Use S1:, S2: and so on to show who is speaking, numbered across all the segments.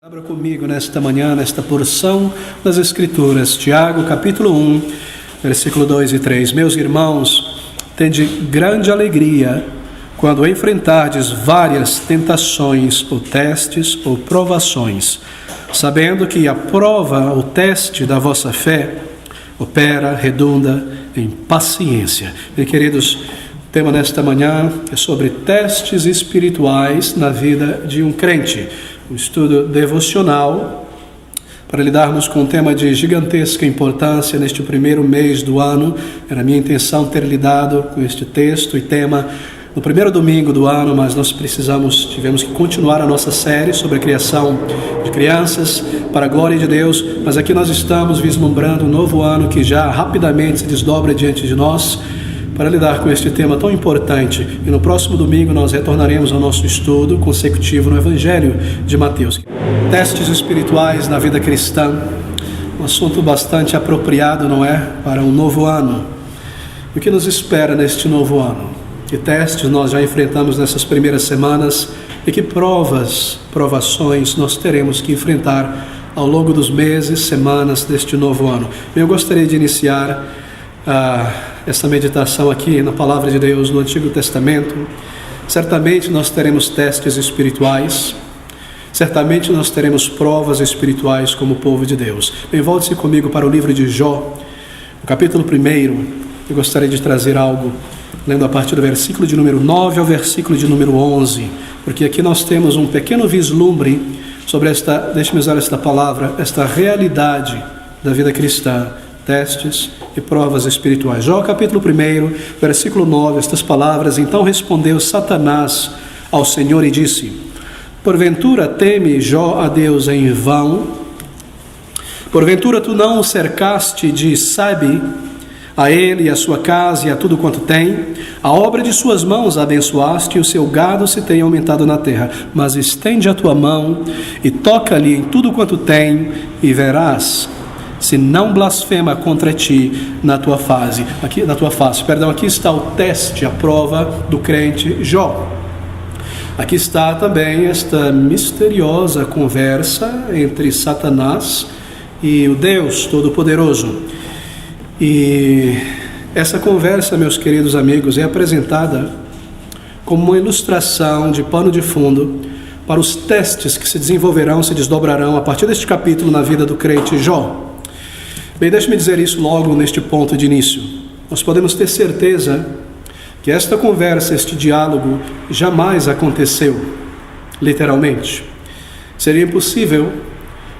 S1: Abra comigo nesta manhã, nesta porção das Escrituras, Tiago, capítulo 1, versículo 2 e 3. Meus irmãos, tende grande alegria quando enfrentardes várias tentações, ou testes, ou provações, sabendo que a prova, o teste da vossa fé, opera, redunda em paciência. Meus queridos, o tema nesta manhã é sobre testes espirituais na vida de um crente. Um estudo devocional para lidarmos com um tema de gigantesca importância neste primeiro mês do ano. Era minha intenção ter lidado com este texto e tema no primeiro domingo do ano, mas nós tivemos que continuar a nossa série sobre a criação de crianças para a glória de Deus, mas aqui nós estamos vislumbrando um novo ano que já rapidamente se desdobra diante de nós, para lidar com este tema tão importante. E no próximo domingo nós retornaremos ao nosso estudo consecutivo no Evangelho de Mateus. Testes espirituais na vida cristã, um assunto bastante apropriado, não é? Para um novo ano. E o que nos espera neste novo ano? Que testes nós já enfrentamos nessas primeiras semanas e que provações nós teremos que enfrentar ao longo dos meses, semanas deste novo ano. Eu gostaria de iniciar essa meditação aqui na Palavra de Deus no Antigo Testamento. Certamente nós teremos testes espirituais, certamente nós teremos provas espirituais como povo de Deus. Bem, volte-se comigo para o livro de Jó, no capítulo 1. Eu gostaria de trazer algo, lendo a partir do versículo de número 9 ao versículo de número 11, porque aqui nós temos um pequeno vislumbre sobre deixe-me usar esta palavra, esta realidade da vida cristã. Testes e provas espirituais. Jó capítulo 1, versículo 9, estas palavras: Então respondeu Satanás ao Senhor e disse: Porventura teme Jó a Deus em vão? Porventura tu não o cercaste de sabe a ele e a sua casa e a tudo quanto tem? A obra de suas mãos abençoaste e o seu gado se tem aumentado na terra. Mas estende a tua mão e toca-lhe em tudo quanto tem e verás se não blasfema contra ti na tua face. Aqui está o teste, a prova do crente Jó. Aqui está também esta misteriosa conversa entre Satanás e o Deus Todo-Poderoso. E essa conversa, meus queridos amigos, é apresentada como uma ilustração de pano de fundo para os testes que se desenvolverão, se desdobrarão a partir deste capítulo na vida do crente Jó. Bem, deixe-me dizer isso logo neste ponto de início. Nós podemos ter certeza que esta conversa, este diálogo, jamais aconteceu, literalmente. Seria impossível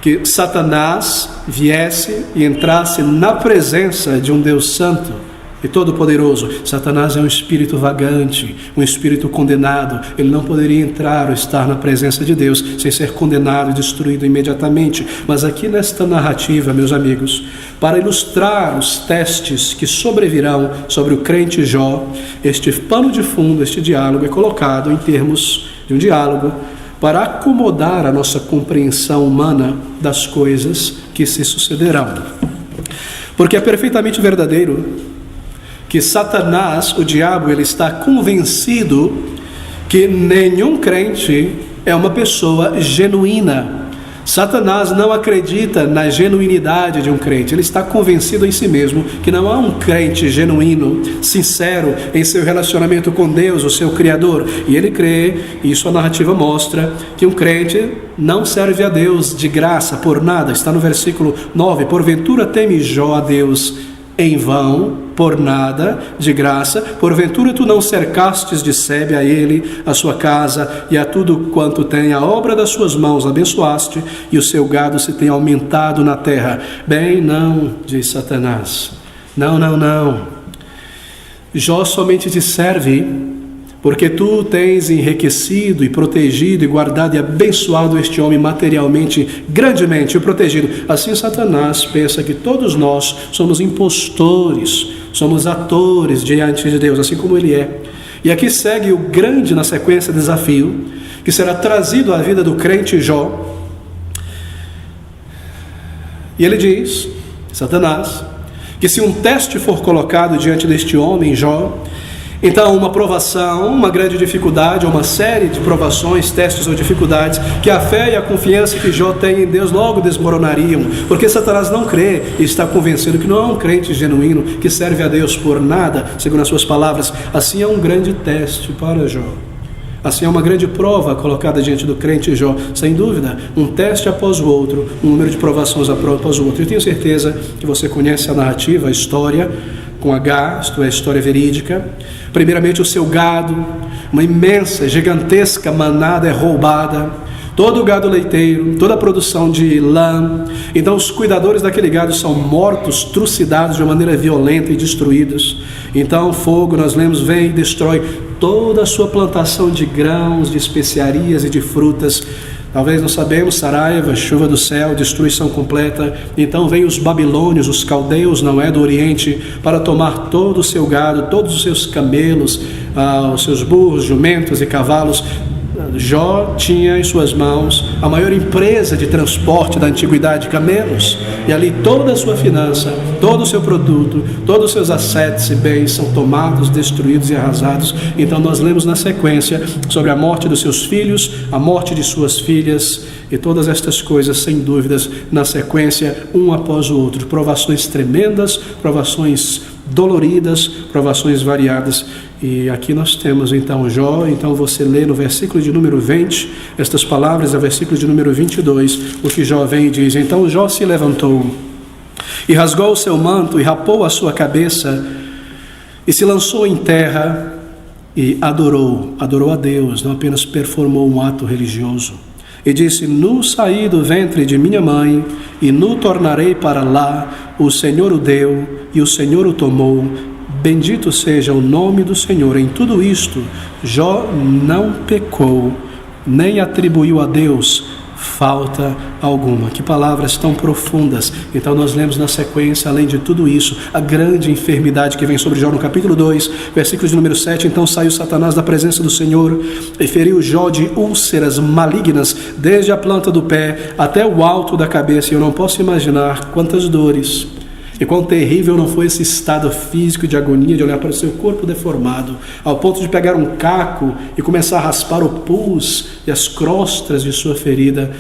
S1: que Satanás viesse e entrasse na presença de um Deus Santo e Todo-Poderoso. Satanás é um espírito vagante, um espírito condenado. Ele não poderia entrar ou estar na presença de Deus sem ser condenado e destruído imediatamente. Mas aqui nesta narrativa, meus amigos, para ilustrar os testes que sobrevirão sobre o crente Jó, este pano de fundo, este diálogo é colocado em termos de um diálogo para acomodar a nossa compreensão humana das coisas que se sucederão. Porque é perfeitamente verdadeiro que Satanás, o diabo, ele está convencido que nenhum crente é uma pessoa genuína. Satanás não acredita na genuinidade de um crente. Ele está convencido em si mesmo que não há um crente genuíno, sincero em seu relacionamento com Deus, o seu Criador. E ele crê, e isso a narrativa mostra, que um crente não serve a Deus de graça, por nada. Está no versículo 9. Porventura teme Jó a Deus em vão, por nada, de graça? Porventura tu não cercastes de sebe a ele, a sua casa e a tudo quanto tem, a obra das suas mãos abençoaste, e o seu gado se tem aumentado na terra? Bem, não, diz Satanás. Não. Jó somente te serve porque tu tens enriquecido e protegido e guardado e abençoado este homem materialmente, grandemente, e protegido. Assim Satanás pensa que todos nós somos impostores, somos atores diante de Deus, assim como ele é. E aqui segue o grande, na sequência, desafio que será trazido à vida do crente Jó. E ele diz, Satanás, que se um teste for colocado diante deste homem Jó, Então, uma provação, uma grande dificuldade, uma série de provações, testes ou dificuldades, que a fé e a confiança que Jó tem em Deus logo desmoronariam, porque Satanás não crê e está convencido que não é um crente genuíno, que serve a Deus por nada, segundo as suas palavras. Assim é um grande teste para Jó. Assim é uma grande prova colocada diante do crente Jó, sem dúvida, um teste após o outro, um número de provações após o outro. Eu tenho certeza que você conhece a narrativa, a história, com H, isto é, a história verídica. Primeiramente, o seu gado, uma imensa, gigantesca manada é roubada, todo o gado leiteiro, toda a produção de lã. Então os cuidadores daquele gado são mortos, trucidados de uma maneira violenta e destruídos. Então o fogo, nós lemos, vem e destrói toda a sua plantação de grãos, de especiarias e de frutas. Talvez não sabemos, Saraiva, chuva do céu, destruição completa. Então vem os babilônios, os caldeus, não é, do Oriente, para tomar todo o seu gado, todos os seus camelos, os seus burros, jumentos e cavalos. Jó tinha em suas mãos a maior empresa de transporte da antiguidade, camelos, e ali toda a sua finança, todo o seu produto, todos os seus assets e bens são tomados, destruídos e arrasados. Então nós lemos na sequência sobre a morte dos seus filhos, a morte de suas filhas e todas estas coisas, sem dúvidas, na sequência, um após o outro, provações tremendas, provações doloridas, provações variadas. E aqui nós temos então Jó. Então você lê no versículo de número 20 estas palavras, é o versículo de número 22, o que Jó vem e diz: então Jó se levantou e rasgou o seu manto e rapou a sua cabeça e se lançou em terra e adorou a Deus, não apenas performou um ato religioso, e disse: nu saí do ventre de minha mãe e nu tornarei para lá. O Senhor o deu e o Senhor o tomou. Bendito seja o nome do Senhor. Em tudo isto, Jó não pecou, nem atribuiu a Deus falta alguma. Que palavras tão profundas. Então nós lemos na sequência, além de tudo isso, a grande enfermidade que vem sobre Jó no capítulo 2, versículo de número 7. Então saiu Satanás da presença do Senhor e feriu Jó de úlceras malignas, desde a planta do pé até o alto da cabeça. E eu não posso imaginar quantas dores e quão terrível não foi esse estado físico de agonia, de olhar para o seu corpo deformado, ao ponto de pegar um caco e começar a raspar o pus e as crostas de sua ferida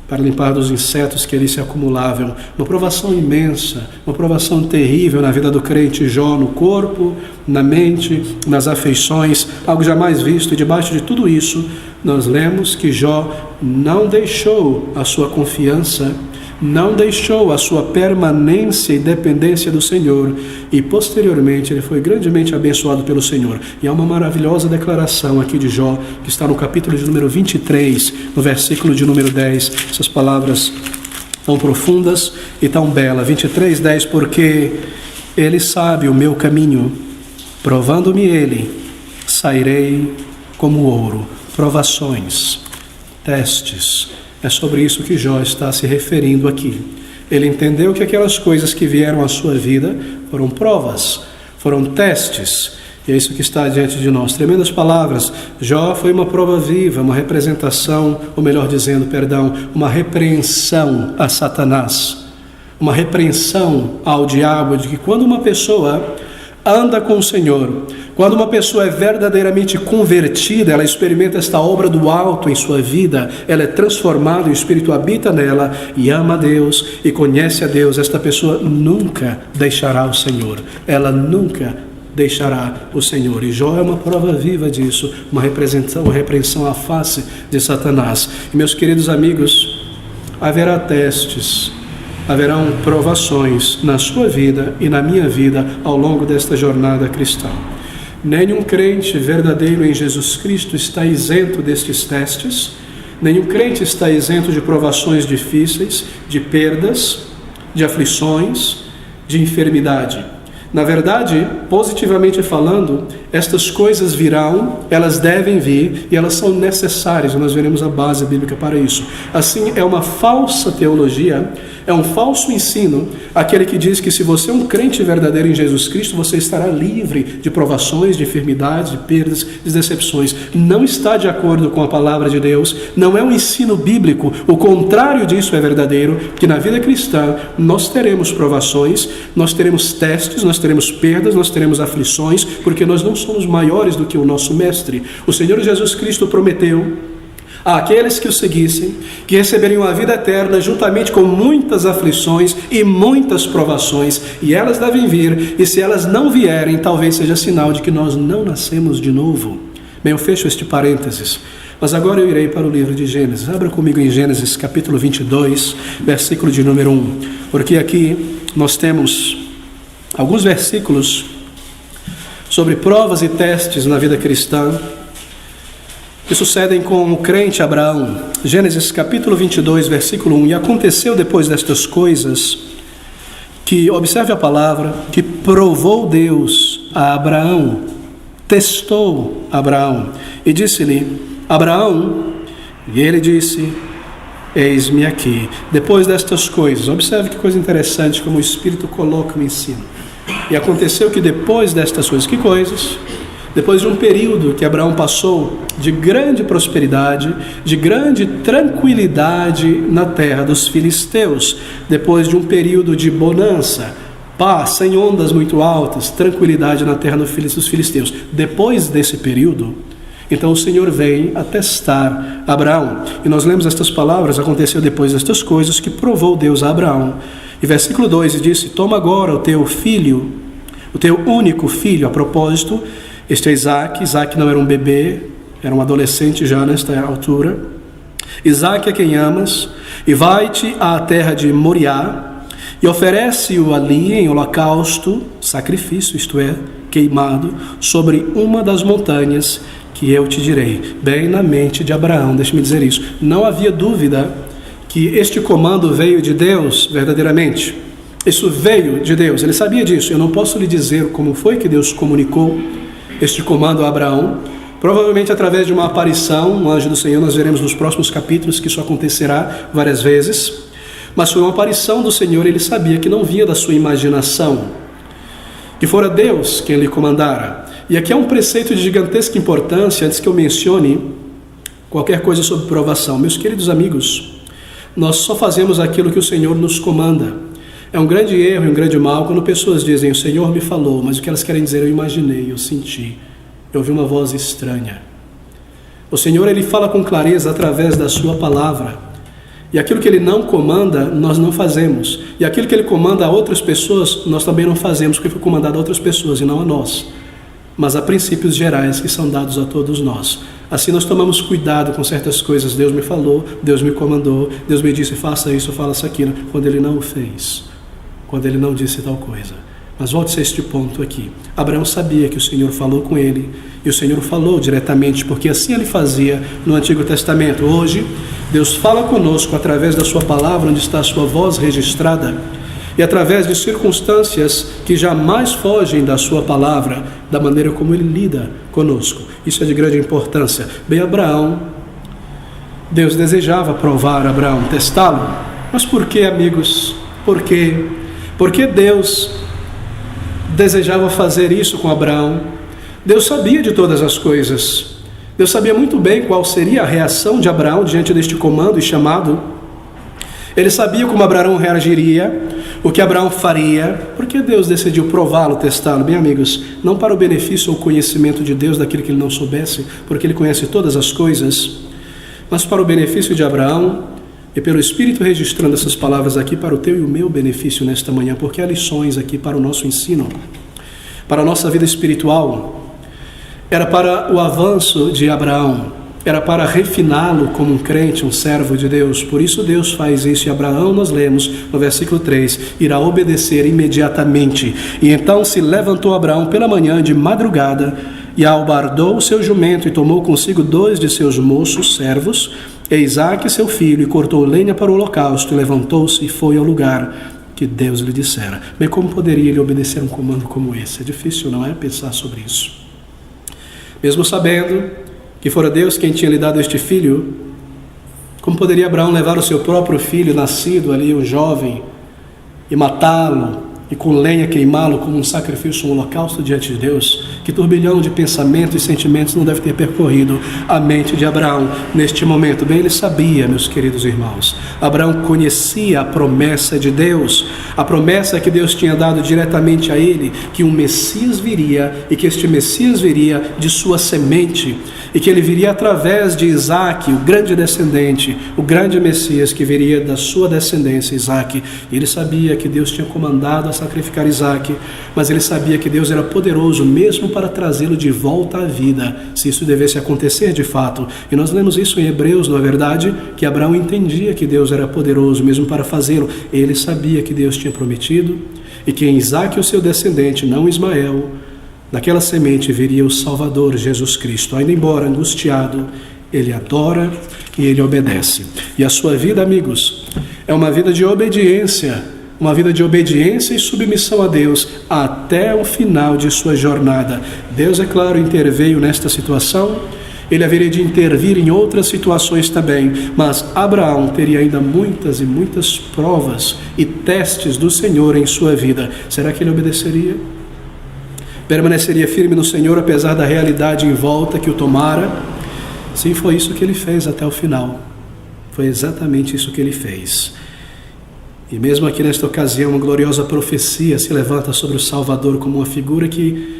S1: para limpar dos insetos que ali se acumulavam. Uma provação imensa, uma provação terrível na vida do crente Jó, no corpo, na mente, nas afeições, algo jamais visto. E debaixo de tudo isso, nós lemos que Jó não deixou a sua confiança, não deixou a sua permanência e dependência do Senhor, e posteriormente ele foi grandemente abençoado pelo Senhor. E há uma maravilhosa declaração aqui de Jó, que está no capítulo de número 23, no versículo de número 10, essas palavras tão profundas e tão belas. 23:10, porque ele sabe o meu caminho, provando-me ele, sairei como ouro. Provações, testes, é sobre isso que Jó está se referindo aqui. Ele entendeu que aquelas coisas que vieram à sua vida foram provas, foram testes, e é isso que está diante de nós. Tremendas palavras. Jó foi uma prova viva, uma representação, ou melhor dizendo, uma repreensão a Satanás, uma repreensão ao diabo, de que quando uma pessoa anda com o Senhor, quando uma pessoa é verdadeiramente convertida, ela experimenta esta obra do alto em sua vida, ela é transformada, o Espírito habita nela e ama a Deus e conhece a Deus. Esta pessoa nunca deixará o Senhor, ela nunca deixará o Senhor. E Jó é uma prova viva disso, uma repreensão à face de Satanás. E meus queridos amigos, haverá testes, haverão provações na sua vida e na minha vida ao longo desta jornada cristã. Nenhum crente verdadeiro em Jesus Cristo está isento destes testes, nenhum crente está isento de provações difíceis, de perdas, de aflições, de enfermidade. Na verdade, positivamente falando, estas coisas virão, elas devem vir e elas são necessárias, e nós veremos a base bíblica para isso. Assim, é uma falsa teologia, é um falso ensino, aquele que diz que se você é um crente verdadeiro em Jesus Cristo, você estará livre de provações, de enfermidades, de perdas, de decepções. Não está de acordo com a palavra de Deus, não é um ensino bíblico. O contrário disso é verdadeiro, que na vida cristã nós teremos provações, nós teremos testes, nós nós teremos perdas, nós teremos aflições, porque nós não somos maiores do que o nosso Mestre. O Senhor Jesus Cristo prometeu àqueles que o seguissem, que receberiam a vida eterna juntamente com muitas aflições e muitas provações, e elas devem vir, e se elas não vierem, talvez seja sinal de que nós não nascemos de novo. Bem, eu fecho este parênteses, mas agora eu irei para o livro de Gênesis. Abra comigo em Gênesis capítulo 22, versículo de número 1, porque aqui nós temos alguns versículos sobre provas e testes na vida cristã, que sucedem com o crente Abraão. Gênesis capítulo 22, versículo 1. E aconteceu depois destas coisas, que, observe a palavra, que provou Deus a Abraão, testou Abraão, e disse-lhe: Abraão, e ele disse: eis-me aqui. Depois destas coisas, observe que coisa interessante como o Espírito coloca o ensino. E aconteceu que depois destas coisas, que coisas? Depois de um período que Abraão passou de grande prosperidade, de grande tranquilidade na terra dos filisteus, depois de um período de bonança, paz, sem ondas muito altas, tranquilidade na terra dos filisteus. Depois desse período, então o Senhor vem a testar Abraão. E nós lemos estas palavras: aconteceu depois destas coisas que provou Deus a Abraão. E versículo 2 disse: toma agora o teu filho, o teu único filho. A propósito, este é Isaac. Isaac não era um bebê, era um adolescente já nesta altura. Isaac é quem amas, e vai-te à terra de Moriá, e oferece-o ali em holocausto, sacrifício, isto é, queimado, sobre uma das montanhas que eu te direi. Bem na mente de Abraão, deixe-me dizer isso. Não havia dúvida que este comando veio de Deus verdadeiramente. Isso veio de Deus, ele sabia disso. Eu não posso lhe dizer como foi que Deus comunicou este comando a Abraão, provavelmente através de uma aparição, um anjo do Senhor. Nós veremos nos próximos capítulos que isso acontecerá várias vezes, mas foi uma aparição do Senhor. Ele sabia que não vinha da sua imaginação, que fora Deus quem lhe comandara. E aqui é um preceito de gigantesca importância, antes que eu mencione qualquer coisa sobre provação. Meus queridos amigos, nós só fazemos aquilo que o Senhor nos comanda. É um grande erro e um grande mal quando pessoas dizem: o Senhor me falou, mas o que elas querem dizer: eu imaginei, eu senti, eu ouvi uma voz estranha. O Senhor, Ele fala com clareza através da sua palavra, e aquilo que Ele não comanda, nós não fazemos, e aquilo que Ele comanda a outras pessoas, nós também não fazemos, porque foi comandado a outras pessoas e não a nós. Mas há princípios gerais que são dados a todos nós. Assim nós tomamos cuidado com certas coisas. Deus me falou, Deus me comandou, Deus me disse: faça isso, faça aquilo, quando Ele não o fez, quando Ele não disse tal coisa. Mas volte-se a este ponto aqui. Abraão sabia que o Senhor falou com ele, e o Senhor falou diretamente, porque assim Ele fazia no Antigo Testamento. Hoje, Deus fala conosco através da sua palavra, onde está a sua voz registrada, e através de circunstâncias que jamais fogem da sua palavra, da maneira como Ele lida conosco. Isso é de grande importância. Bem, Abraão, Deus desejava provar Abraão, testá-lo. Mas por que, amigos? Por quê? Porque Deus desejava fazer isso com Abraão. Deus sabia de todas as coisas. Deus sabia muito bem qual seria a reação de Abraão diante deste comando e chamado. Ele sabia como Abraão reagiria, o que Abraão faria. Porque Deus decidiu prová-lo, testá-lo? Bem, amigos, não para o benefício ou conhecimento de Deus daquilo que ele não soubesse, porque Ele conhece todas as coisas, mas para o benefício de Abraão, e pelo Espírito registrando essas palavras aqui para o teu e o meu benefício nesta manhã, porque há lições aqui para o nosso ensino, para a nossa vida espiritual. Era para o avanço de Abraão, era para refiná-lo como um crente, um servo de Deus. Por isso Deus faz isso. E Abraão, nós lemos no versículo 3, irá obedecer imediatamente. E então se levantou Abraão pela manhã de madrugada, e albardou o seu jumento, e tomou consigo 2 de seus moços servos, e Isaque seu filho, e cortou lenha para o holocausto, e levantou-se e foi ao lugar que Deus lhe dissera. Bem, como poderia ele obedecer um comando como esse? É difícil, não é, pensar sobre isso. Mesmo sabendo que fora Deus quem tinha lhe dado este filho, como poderia Abraão levar o seu próprio filho, nascido ali, um jovem, e matá-lo, e com lenha queimá-lo como um sacrifício, um holocausto diante de Deus? Que turbilhão de pensamentos e sentimentos não deve ter percorrido a mente de Abraão neste momento? Bem, ele sabia, meus queridos irmãos, Abraão conhecia a promessa de Deus, a promessa que Deus tinha dado diretamente a ele, que um Messias viria e que este Messias viria de sua semente e que ele viria através de Isaque, o grande descendente, o grande Messias que viria da sua descendência, Isaque. E ele sabia que Deus tinha comandado a sacrificar Isaque, mas ele sabia que Deus era poderoso mesmo para trazê-lo de volta à vida, se isso devesse acontecer de fato. E nós lemos isso em Hebreus, não é verdade? Que Abraão entendia que Deus era poderoso mesmo para fazê-lo. Ele sabia que Deus tinha prometido e que em Isaque, o seu descendente, não Ismael, naquela semente viria o Salvador, Jesus Cristo. Ainda embora angustiado, ele adora e ele obedece. E a sua vida, amigos, é uma vida de obediência, uma vida de obediência e submissão a Deus até o final de sua jornada. Deus, é claro, interveio nesta situação, ele haveria de intervir em outras situações também, mas Abraão teria ainda muitas e muitas provas e testes do Senhor em sua vida. Será que ele obedeceria? Permaneceria firme no Senhor apesar da realidade em volta que o tomara? Sim, foi isso que ele fez até o final. Foi exatamente isso que ele fez. E mesmo aqui nesta ocasião, uma gloriosa profecia se levanta sobre o Salvador como uma figura que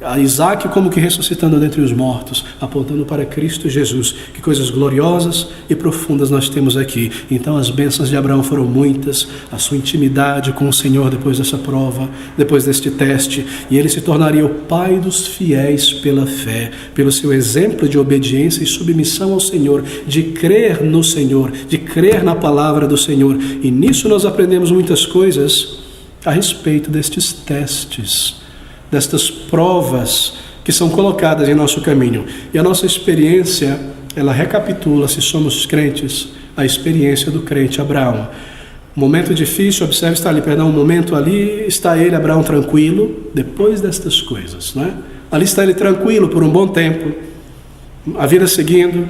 S1: a Isaque como que ressuscitando dentre os mortos, apontando para Cristo Jesus. Que coisas gloriosas e profundas nós temos aqui. Então as bênçãos de Abraão foram muitas, a sua intimidade com o Senhor depois dessa prova, depois deste teste, e ele se tornaria o pai dos fiéis pela fé, pelo seu exemplo de obediência e submissão ao Senhor, de crer no Senhor, de crer na palavra do Senhor. E nisso nós aprendemos muitas coisas a respeito destes testes, destas provas que são colocadas em nosso caminho. E a nossa experiência, ela recapitula, se somos crentes, a experiência do crente Abraão. Um momento difícil, observe, está ali, um momento ali, está ele, Abraão, tranquilo, depois destas coisas, não é? Ali está ele tranquilo por um bom tempo, a vida seguindo,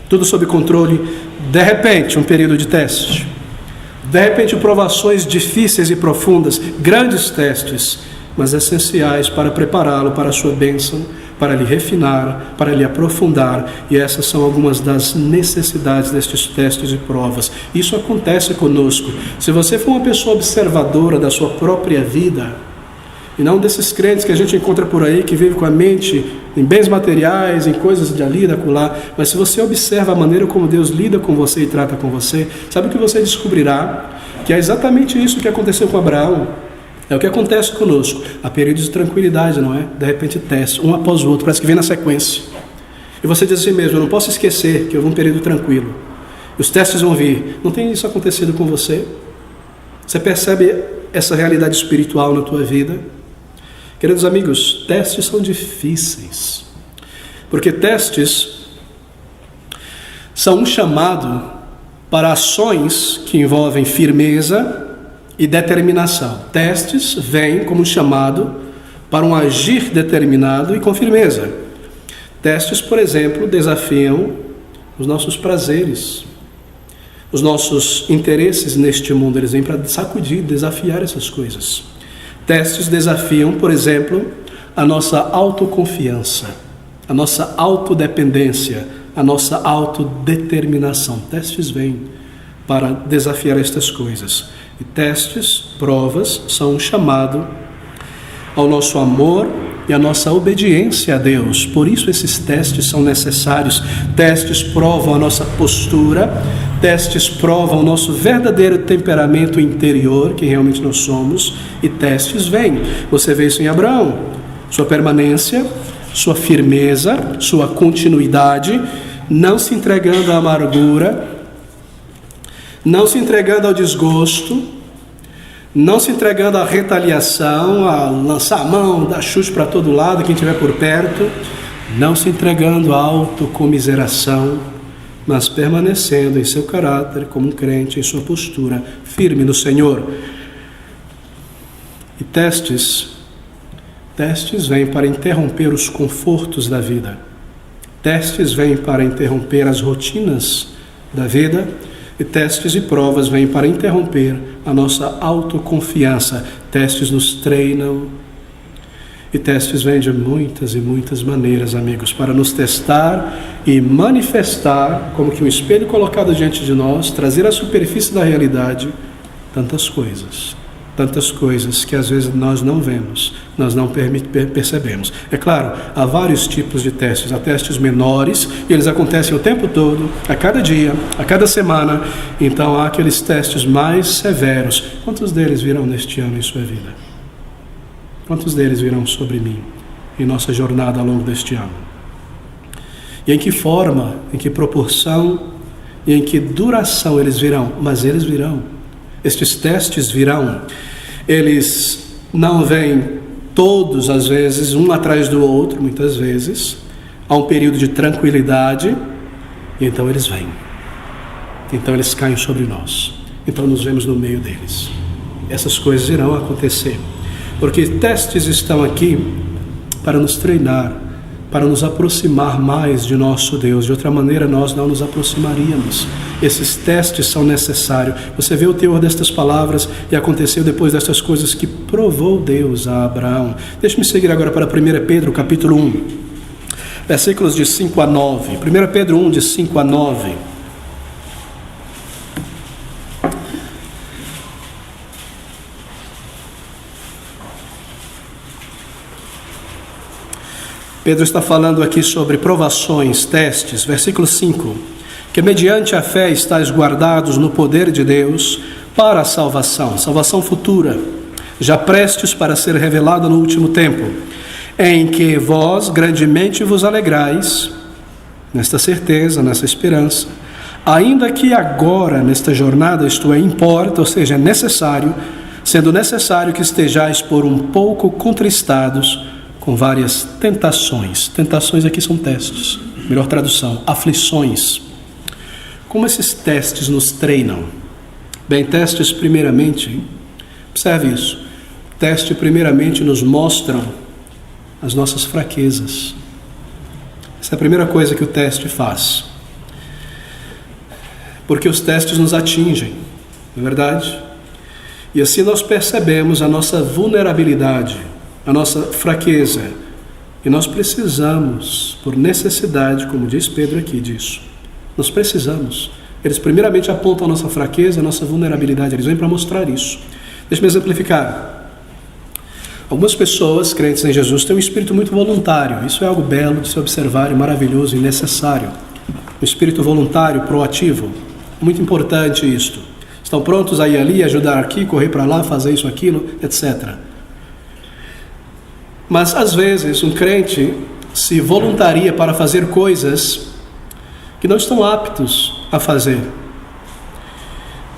S1: tudo sob controle. De repente, um período de teste. De repente, provações difíceis e profundas, grandes testes, mas essenciais para prepará-lo para a sua bênção, para lhe refinar, para lhe aprofundar. E essas são algumas das necessidades destes testes e provas. Isso acontece conosco. Se você for uma pessoa observadora da sua própria vida, e não desses crentes que a gente encontra por aí, que vive com a mente em bens materiais, em coisas de ali, da acolá, mas se você observa a maneira como Deus lida com você e trata com você, sabe o que você descobrirá? Que é exatamente isso que aconteceu com Abraão. É o que acontece conosco. Há períodos de tranquilidade, não é? De repente teste, um após o outro, parece que vem na sequência. E você diz assim mesmo: eu não posso esquecer que houve um período tranquilo. E os testes vão vir. Não tem isso acontecido com você? Você percebe essa realidade espiritual na tua vida? Queridos amigos, testes são difíceis. Porque testes são um chamado para ações que envolvem firmeza e determinação. Testes vêm como um chamado para um agir determinado e com firmeza. Testes, por exemplo, desafiam os nossos prazeres, os nossos interesses neste mundo. Eles vêm para sacudir, desafiar essas coisas. Testes desafiam, por exemplo, a nossa autoconfiança, a nossa autodependência, a nossa autodeterminação. Testes vêm para desafiar estas coisas. E testes, provas, são um chamado ao nosso amor e à nossa obediência a Deus. Por isso esses testes são necessários. Testes provam a nossa postura, testes provam o nosso verdadeiro temperamento interior, que realmente nós somos, e testes vêm. Você vê isso em Abraão, sua permanência, sua firmeza, sua continuidade, não se entregando à amargura, não se entregando ao desgosto, não se entregando à retaliação, a lançar a mão, dar chute para todo lado, quem estiver por perto, não se entregando à autocomiseração, mas permanecendo em seu caráter como um crente, em sua postura firme no Senhor. E testes vêm para interromper os confortos da vida. Testes vêm para interromper as rotinas da vida. E testes e provas vêm para interromper a nossa autoconfiança. Testes nos treinam. E testes vêm de muitas e muitas maneiras, amigos, para nos testar e manifestar, como que um espelho colocado diante de nós, trazer à superfície da realidade tantas coisas que às vezes nós não vemos, nós não percebemos. É claro, há vários tipos de testes, há testes menores, e eles acontecem o tempo todo, a cada dia, a cada semana. Então há aqueles testes mais severos. Quantos deles virão neste ano em sua vida? Quantos deles virão sobre mim em nossa jornada ao longo deste ano? E em que forma, em que proporção e em que duração eles virão? Mas eles virão. Estes testes virão. Eles não vêm todos, às vezes, um atrás do outro, muitas vezes. Há um período de tranquilidade e então eles vêm. Então eles caem sobre nós. Então nos vemos no meio deles. Essas coisas irão acontecer. Porque testes estão aqui para nos treinar, para nos aproximar mais de nosso Deus. De outra maneira, nós não nos aproximaríamos. Esses testes são necessários. Você vê o teor destas palavras, e aconteceu depois destas coisas que provou Deus a Abraão. Deixe-me seguir agora para 1 Pedro, capítulo 1, versículos de 5 a 9. 1 Pedro 1, de 5 a 9. Pedro está falando aqui sobre provações, testes. Versículo 5. Que mediante a fé estáis guardados no poder de Deus para a salvação futura, já prestes para ser revelada no último tempo, em que vós grandemente vos alegrais, nesta certeza, nessa esperança, ainda que agora, nesta jornada, isto é, importa, ou seja, é necessário, sendo necessário que estejais por um pouco contristados, com várias tentações. Tentações aqui são testes, melhor tradução, aflições. Como esses testes nos treinam? Bem, testes primeiramente, observe isso, testes primeiramente nos mostram as nossas fraquezas. Essa é a primeira coisa que o teste faz. Porque os testes nos atingem, não é verdade? E assim nós percebemos a nossa vulnerabilidade, a nossa fraqueza, e nós precisamos, por necessidade, como diz Pedro aqui, disso. Nós precisamos. Eles primeiramente apontam a nossa fraqueza, a nossa vulnerabilidade, eles vêm para mostrar isso. Deixa-me exemplificar. Algumas pessoas, crentes em Jesus, têm um espírito muito voluntário. Isso é algo belo de se observar, e maravilhoso e necessário. Um espírito voluntário, proativo. Muito importante isto. Estão prontos a ir ali, ajudar aqui, correr para lá, fazer isso, aquilo, etc. Mas, às vezes, um crente se voluntaria para fazer coisas que não estão aptos a fazer.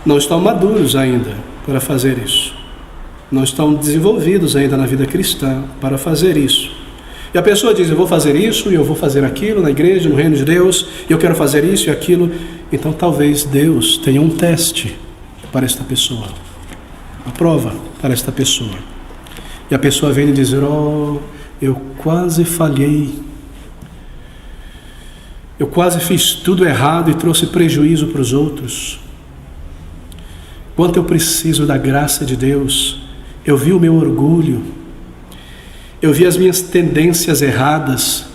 S1: Não estão maduros ainda para fazer isso. Não estão desenvolvidos ainda na vida cristã para fazer isso. E a pessoa diz, eu vou fazer isso e eu vou fazer aquilo na igreja, no reino de Deus, e eu quero fazer isso e aquilo. Então, talvez Deus tenha um teste para esta pessoa. A prova para esta pessoa. E a pessoa vem dizer, eu quase falhei. Eu quase fiz tudo errado e trouxe prejuízo para os outros. Quanto eu preciso da graça de Deus. Eu vi o meu orgulho. Eu vi as minhas tendências erradas.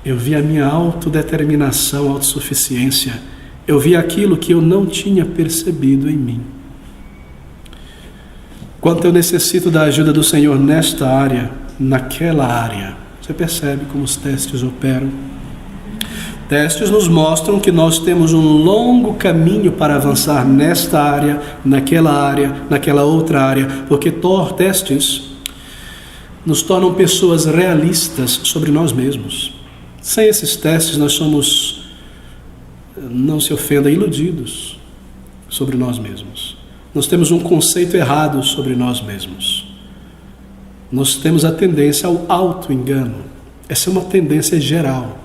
S1: Eu vi a minha autodeterminação, autossuficiência. Eu vi aquilo que eu não tinha percebido em mim. Quanto eu necessito da ajuda do Senhor nesta área, naquela área. Você percebe como os testes operam? Testes nos mostram que nós temos um longo caminho para avançar nesta área, naquela outra área, porque testes nos tornam pessoas realistas sobre nós mesmos. Sem esses testes nós somos, não se ofenda, iludidos sobre nós mesmos. Nós temos um conceito errado sobre nós mesmos. Nós temos a tendência ao auto-engano. Essa é uma tendência geral.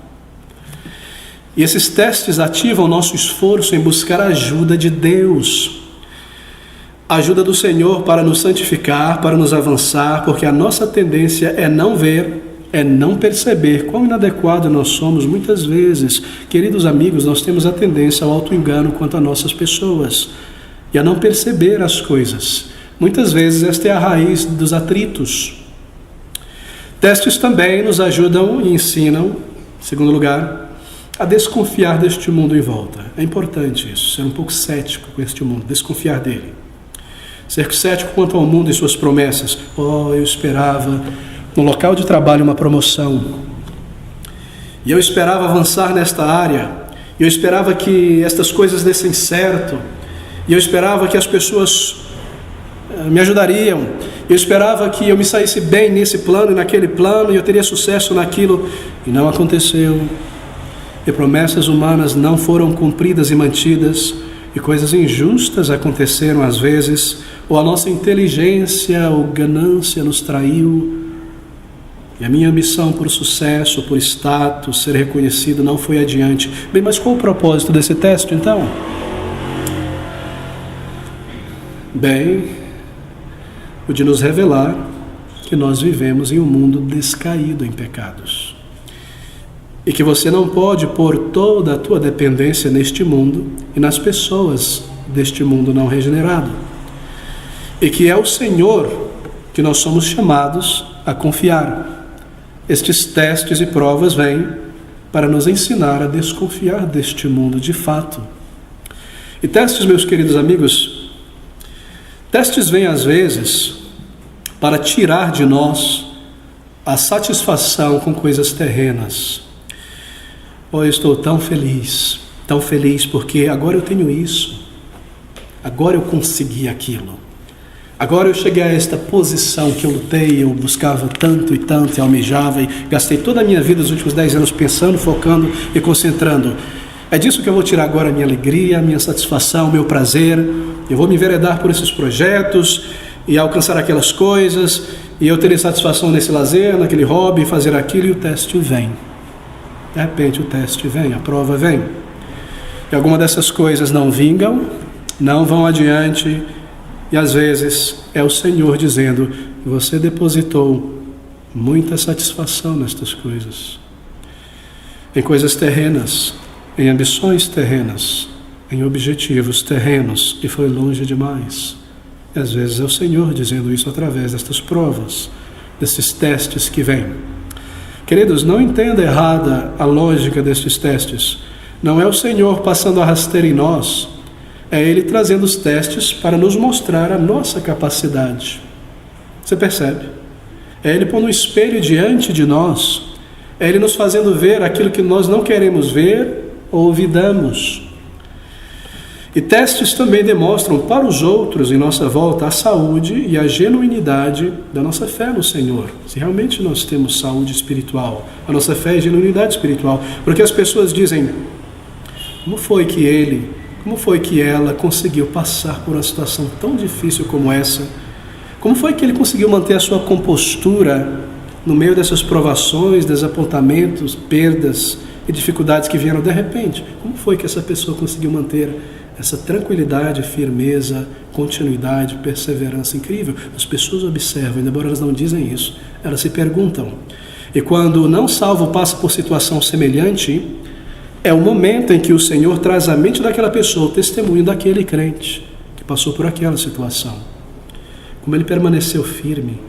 S1: E esses testes ativam o nosso esforço em buscar a ajuda de Deus. A ajuda do Senhor para nos santificar, para nos avançar, porque a nossa tendência é não ver é não perceber quão inadequado nós somos muitas vezes. Queridos amigos, nós temos a tendência ao auto-engano quanto a nossas pessoas e a não perceber as coisas. Muitas vezes esta é a raiz dos atritos. Testes também nos ajudam e ensinam, em segundo lugar, a desconfiar deste mundo em volta. É importante isso, ser um pouco cético com este mundo, desconfiar dele. Ser cético quanto ao mundo e suas promessas. Eu esperava no local de trabalho uma promoção. E eu esperava avançar nesta área. E eu esperava que estas coisas dessem certo. E eu esperava que as pessoas me ajudariam. Eu esperava que eu me saísse bem nesse plano e naquele plano, e eu teria sucesso naquilo. E não aconteceu. E promessas humanas não foram cumpridas e mantidas. E coisas injustas aconteceram às vezes. Ou a nossa inteligência ou ganância nos traiu. E a minha ambição por sucesso, por status, ser reconhecido não foi adiante. Bem, mas qual o propósito desse texto então? Bem, o de nos revelar que nós vivemos em um mundo descaído em pecados. E que você não pode pôr toda a tua dependência neste mundo e nas pessoas deste mundo não regenerado. E que é o Senhor que nós somos chamados a confiar. Estes testes e provas vêm para nos ensinar a desconfiar deste mundo de fato. E testes, meus queridos amigos, testes vêm às vezes para tirar de nós a satisfação com coisas terrenas. Eu estou tão feliz porque agora eu tenho isso, agora eu consegui aquilo. Agora eu cheguei a esta posição que eu lutei, eu buscava tanto e tanto e almejava e gastei toda a minha vida nos últimos 10 anos pensando, focando e concentrando. É disso que eu vou tirar agora a minha alegria, a minha satisfação, o meu prazer. Eu vou me enveredar por esses projetos e alcançar aquelas coisas e eu terei satisfação nesse lazer, naquele hobby, fazer aquilo, e o teste vem. De repente o teste vem, a prova vem. E alguma dessas coisas não vingam, não vão adiante. E às vezes é o Senhor dizendo: você depositou muita satisfação nestas coisas, em coisas terrenas, em ambições terrenas, em objetivos terrenos, e foi longe demais. E às vezes é o Senhor dizendo isso através destas provas, desses testes que vêm. Queridos, não entenda errada a lógica destes testes. Não é o Senhor passando a rasteira em nós. É Ele trazendo os testes para nos mostrar a nossa capacidade. Você percebe? É Ele pondo um espelho diante de nós. É Ele nos fazendo ver aquilo que nós não queremos ver ou olvidamos. E testes também demonstram para os outros em nossa volta a saúde e a genuinidade da nossa fé no Senhor. Se realmente nós temos saúde espiritual, a nossa fé é genuinidade espiritual. Porque as pessoas dizem: como foi que ela conseguiu passar por uma situação tão difícil como essa? Como foi que ele conseguiu manter a sua compostura no meio dessas provações, desapontamentos, perdas e dificuldades que vieram de repente? Como foi que essa pessoa conseguiu manter essa tranquilidade, firmeza, continuidade, perseverança incrível? As pessoas observam, embora elas não dizem isso, elas se perguntam. E quando o não salvo passa por situação semelhante, é o momento em que o Senhor traz à mente daquela pessoa o testemunho daquele crente que passou por aquela situação. Como ele permaneceu firme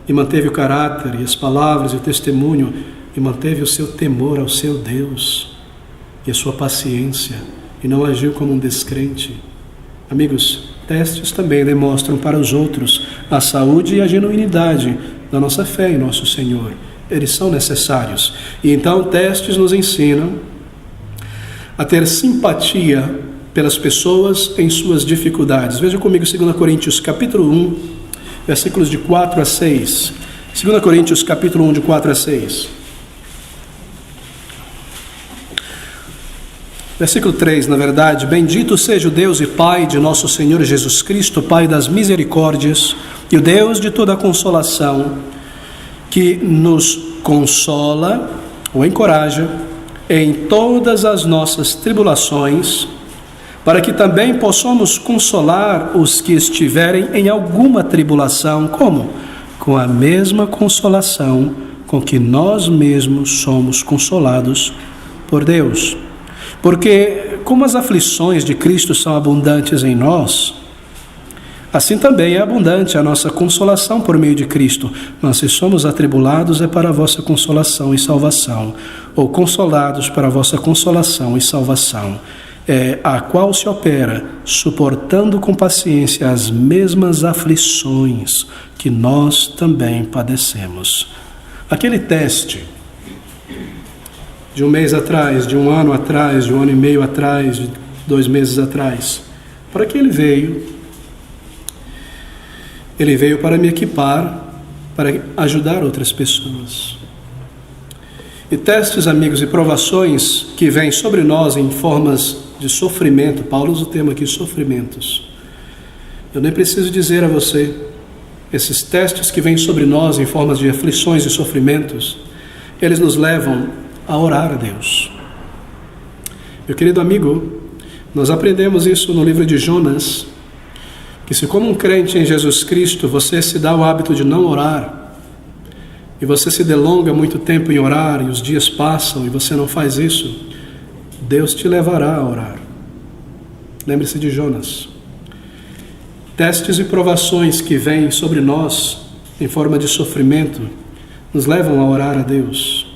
S1: e manteve o caráter e as palavras e o testemunho e manteve o seu temor ao seu Deus e a sua paciência e não agiu como um descrente. Amigos, testes também demonstram para os outros a saúde e a genuinidade da nossa fé em nosso Senhor. Eles são necessários. E então testes nos ensinam a ter simpatia pelas pessoas em suas dificuldades. Veja comigo 2 Coríntios capítulo 1, versículos de 4 a 6. 2 Coríntios capítulo 1, de 4 a 6. Versículo 3, na verdade: bendito seja o Deus e Pai de nosso Senhor Jesus Cristo, Pai das misericórdias, e o Deus de toda a consolação, que nos consola ou encoraja em todas as nossas tribulações, para que também possamos consolar os que estiverem em alguma tribulação. Como? Com a mesma consolação com que nós mesmos somos consolados por Deus. Porque, como as aflições de Cristo são abundantes em nós, assim também é abundante a nossa consolação por meio de Cristo. Mas se somos atribulados, é para a vossa consolação e salvação, ou consolados para a vossa consolação e salvação, a qual se opera, suportando com paciência as mesmas aflições que nós também padecemos. Aquele teste de um mês atrás, de um ano atrás, de um ano e meio atrás, de 2 meses atrás, para que ele veio? Ele veio para me equipar, para ajudar outras pessoas. E testes, amigos, e provações que vêm sobre nós em formas de sofrimento, Paulo usa o termo aqui, sofrimentos. Eu nem preciso dizer a você, esses testes que vêm sobre nós em formas de aflições e sofrimentos, eles nos levam a orar a Deus. Meu querido amigo, nós aprendemos isso no livro de Jonas, que se como um crente em Jesus Cristo, você se dá o hábito de não orar, e você se delonga muito tempo em orar, e os dias passam e você não faz isso, Deus te levará a orar. Lembre-se de Jonas. Testes e provações que vêm sobre nós em forma de sofrimento nos levam a orar a Deus,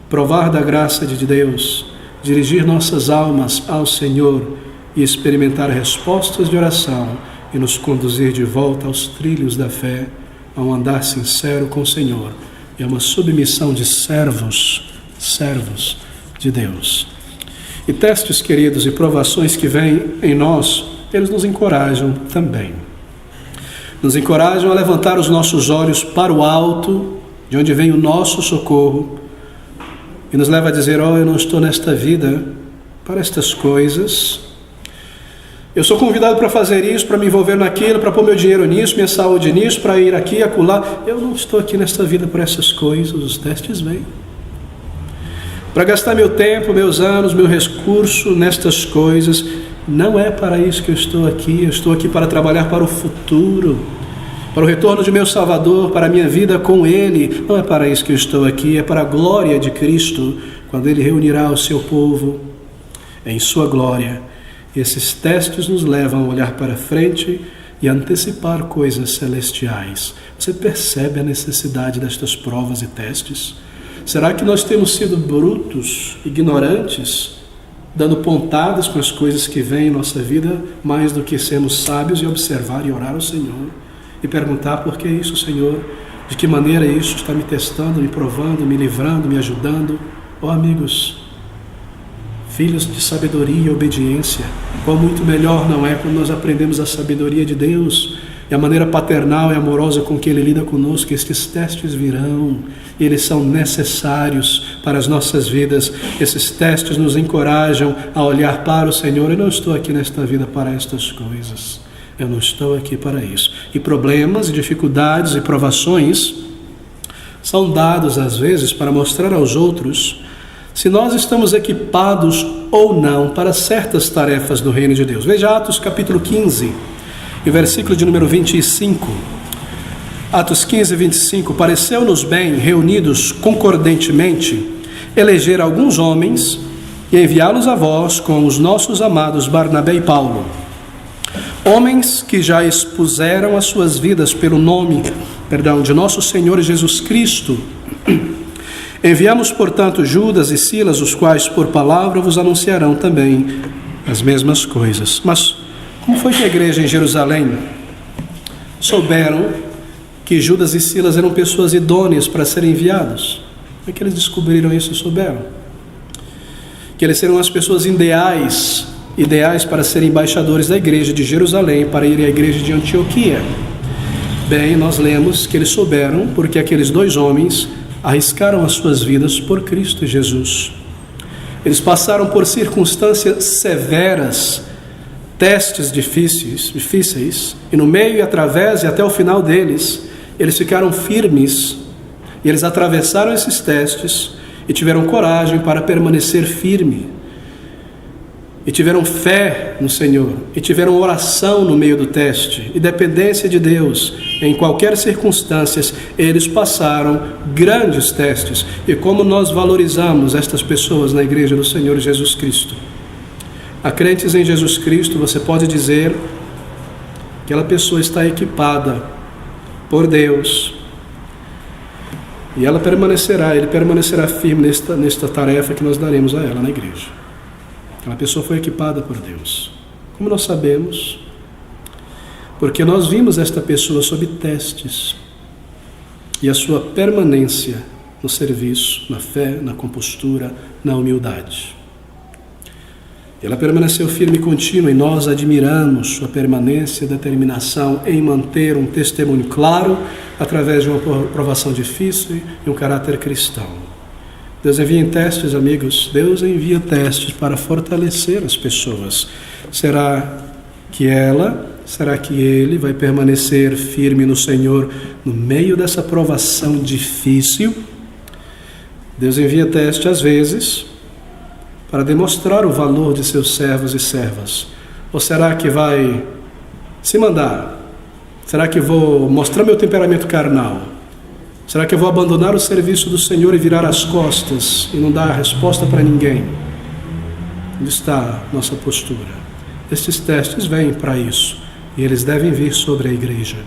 S1: provar da graça de Deus, dirigir nossas almas ao Senhor e experimentar respostas de oração e nos conduzir de volta aos trilhos da fé, a um andar sincero com o Senhor e a uma submissão de servos de Deus. E testes, queridos, e provações que vêm em nós, eles nos encorajam também. Nos encorajam a levantar os nossos olhos para o alto, de onde vem o nosso socorro, e nos leva a dizer, eu não estou nesta vida para estas coisas. Eu sou convidado para fazer isso, para me envolver naquilo, para pôr meu dinheiro nisso, minha saúde nisso, para ir aqui, acolá. Eu não estou aqui nesta vida por essas coisas, os testes vêm. Para gastar meu tempo, meus anos, meu recurso nestas coisas, não é para isso que eu estou aqui para trabalhar para o futuro, para o retorno de meu Salvador, para a minha vida com Ele. Não é para isso que eu estou aqui, é para a glória de Cristo, quando Ele reunirá o seu povo em sua glória. Esses testes nos levam a olhar para frente e antecipar coisas celestiais. Você percebe a necessidade destas provas e testes? Será que nós temos sido brutos, ignorantes, dando pontadas com as coisas que vêm em nossa vida, mais do que sermos sábios e observar e orar ao Senhor e perguntar por que isso, Senhor? De que maneira isso está me testando, me provando, me livrando, me ajudando? Amigos, filhos de sabedoria e obediência, qual muito melhor não é quando nós aprendemos a sabedoria de Deus e a maneira paternal e amorosa com que Ele lida conosco. Estes testes virão, eles são necessários para as nossas vidas. Esses testes nos encorajam a olhar para o Senhor. Eu não estou aqui nesta vida para estas coisas, eu não estou aqui para isso. E problemas, dificuldades e provações são dados às vezes para mostrar aos outros se nós estamos equipados ou não para certas tarefas do reino de Deus. Veja Atos capítulo 15 e versículo de número 25. Atos 15, 25. Pareceu-nos bem, reunidos concordantemente, eleger alguns homens e enviá-los a vós com os nossos amados Barnabé e Paulo, homens que já expuseram as suas vidas pelo nome, de nosso Senhor Jesus Cristo. Enviamos, portanto, Judas e Silas, os quais por palavra vos anunciarão também as mesmas coisas. Mas como foi que a igreja em Jerusalém souberam que Judas e Silas eram pessoas idôneas para serem enviados? Como é que eles descobriram isso e souberam? Que eles seriam as pessoas ideais para serem embaixadores da igreja de Jerusalém, para irem à igreja de Antioquia. Bem, nós lemos que eles souberam porque aqueles 2 homens arriscaram as suas vidas por Cristo Jesus. Eles passaram por circunstâncias severas, testes difíceis, e no meio e através e até o final deles, eles ficaram firmes, e eles atravessaram esses testes e tiveram coragem para permanecer firme. e tiveram fé no Senhor, e tiveram oração no meio do teste, e dependência de Deus, em qualquer circunstância, eles passaram grandes testes. E como nós valorizamos estas pessoas na igreja do Senhor Jesus Cristo? A crentes em Jesus Cristo, você pode dizer que aquela pessoa está equipada por Deus, e ele permanecerá firme nesta tarefa que nós daremos a ela na igreja. Aquela pessoa foi equipada por Deus. Como nós sabemos? Porque nós vimos esta pessoa sob testes, e a sua permanência no serviço, na fé, na compostura, na humildade. Ela permaneceu firme e contínua, e nós admiramos sua permanência e determinação em manter um testemunho claro através de uma provação difícil e um caráter cristão. Deus envia testes, amigos. Deus envia testes para fortalecer as pessoas. Será que ele vai permanecer firme no Senhor no meio dessa provação difícil? Deus envia testes às vezes para demonstrar o valor de seus servos e servas. Ou será que vai se mandar? Será que vou mostrar meu temperamento carnal? Será que eu vou abandonar o serviço do Senhor e virar as costas e não dar resposta para ninguém? Onde está nossa postura? Estes testes vêm para isso, e eles devem vir sobre a igreja.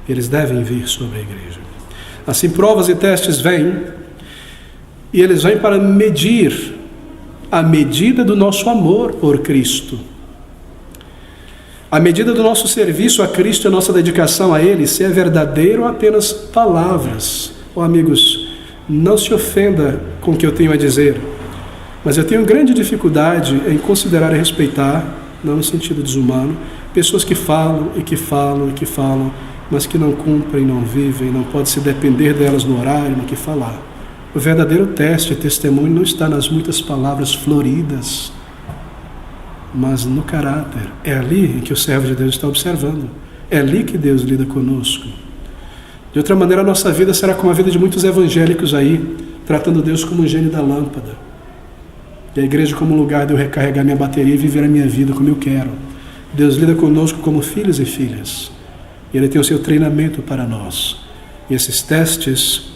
S1: Eles devem vir sobre a igreja. Assim, provas e testes vêm, e eles vêm para medir a medida do nosso amor por Cristo. A medida do nosso serviço a Cristo e a nossa dedicação a Ele, se é verdadeiro ou apenas palavras. Amigos, não se ofenda com o que eu tenho a dizer, mas eu tenho grande dificuldade em considerar e respeitar, não no sentido desumano, pessoas que falam e que falam e que falam, mas que não cumprem, não vivem, não pode se depender delas no horário, no que falar. O verdadeiro teste e testemunho não está nas muitas palavras floridas, mas no caráter. É ali que o servo de Deus está observando. É ali que Deus lida conosco. De outra maneira, a nossa vida será como a vida de muitos evangélicos aí, tratando Deus como um gênio da lâmpada. E a igreja como um lugar de eu recarregar minha bateria e viver a minha vida como eu quero. Deus lida conosco como filhos e filhas. E Ele tem o seu treinamento para nós. E esses testes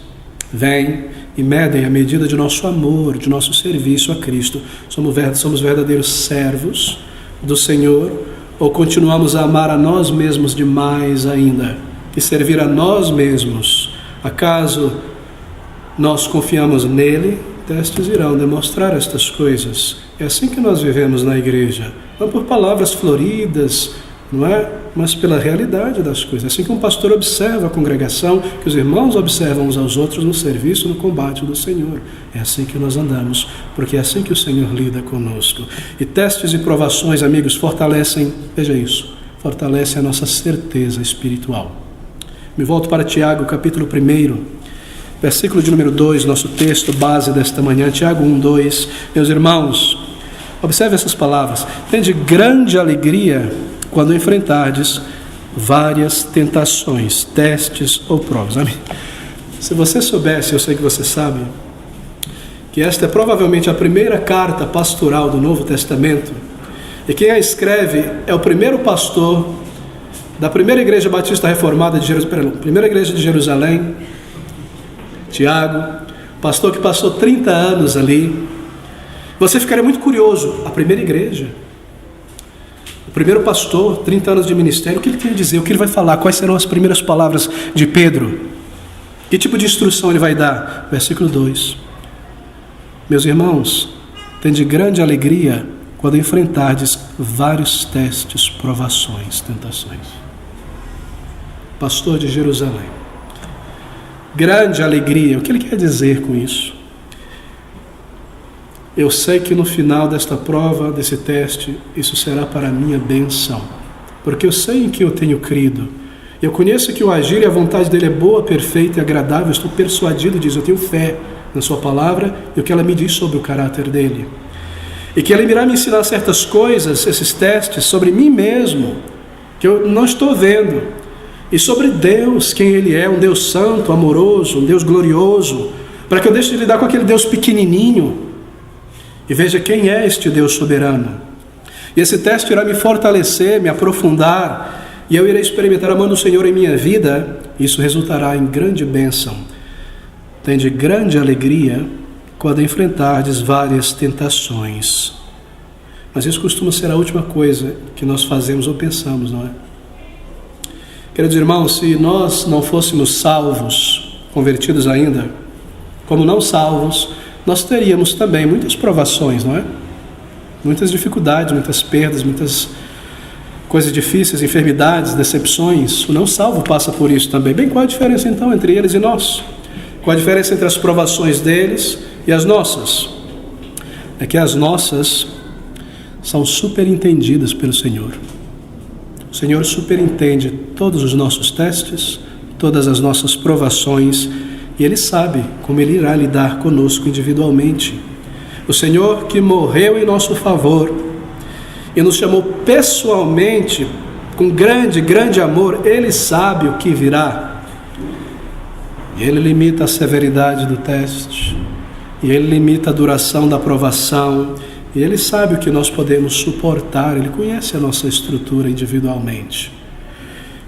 S1: vêm e medem a medida de nosso amor, de nosso serviço a Cristo. Somos verdadeiros servos do Senhor, ou continuamos a amar a nós mesmos demais ainda e servir a nós mesmos? Acaso nós confiamos nele? Testes irão demonstrar estas coisas. É assim que nós vivemos na igreja, não por palavras floridas, não é? Mas pela realidade das coisas. Assim que um pastor observa a congregação, que os irmãos observam uns aos outros no serviço, no combate do Senhor. É assim que nós andamos, porque é assim que o Senhor lida conosco. E testes e provações, amigos, fortalecem, veja isso, fortalecem a nossa certeza espiritual. Me volto para Tiago, capítulo 1, versículo de número 2, nosso texto base desta manhã, Tiago 1, 2. Meus irmãos, observe essas palavras. Tende grande alegria quando enfrentardes várias tentações, testes ou provas. Amém? Se você soubesse, eu sei que você sabe, que esta é provavelmente a primeira carta pastoral do Novo Testamento, e quem a escreve é o primeiro pastor da primeira igreja batista reformada de Jerusalém, primeira igreja de Jerusalém, Tiago, pastor que passou 30 anos ali. Você ficaria muito curioso, a primeira igreja, o primeiro pastor, 30 anos de ministério, o que ele tem a dizer, o que ele vai falar, quais serão as primeiras palavras de Pedro, que tipo de instrução ele vai dar? Versículo 2: meus irmãos, tende grande alegria quando enfrentardes vários testes, provações, tentações. Pastor de Jerusalém, grande alegria, o que ele quer dizer com isso? Eu sei que no final desta prova, desse teste, isso será para a minha bênção, porque eu sei em que eu tenho crido. Eu conheço que o agir e a vontade dele é boa, perfeita e agradável. Estou persuadido disso, eu tenho fé na sua palavra e o que ela me diz sobre o caráter dele. E que ele irá me ensinar certas coisas, esses testes, sobre mim mesmo, que eu não estou vendo. E sobre Deus, quem ele é, um Deus santo, amoroso, um Deus glorioso, para que eu deixe de lidar com aquele Deus pequenininho e veja quem é este Deus soberano. E esse teste irá me fortalecer, me aprofundar, e eu irei experimentar a mão do Senhor em minha vida. Isso resultará em grande bênção. Tende grande alegria quando enfrentardes várias tentações. Mas isso costuma ser a última coisa que nós fazemos ou pensamos, não é? Queridos irmãos, se nós não fôssemos salvos, convertidos ainda, como não salvos, nós teríamos também muitas provações, não é? Muitas dificuldades, muitas perdas, muitas coisas difíceis, enfermidades, decepções. O não salvo passa por isso também. Bem, qual a diferença então entre eles e nós? Qual a diferença entre as provações deles e as nossas? É que as nossas são superentendidas pelo Senhor. O Senhor superentende todos os nossos testes, todas as nossas provações, e Ele sabe como Ele irá lidar conosco individualmente. O Senhor que morreu em nosso favor e nos chamou pessoalmente com grande amor, Ele sabe o que virá. E Ele limita a severidade do teste, e Ele limita a duração da provação, e Ele sabe o que nós podemos suportar. Ele conhece a nossa estrutura individualmente.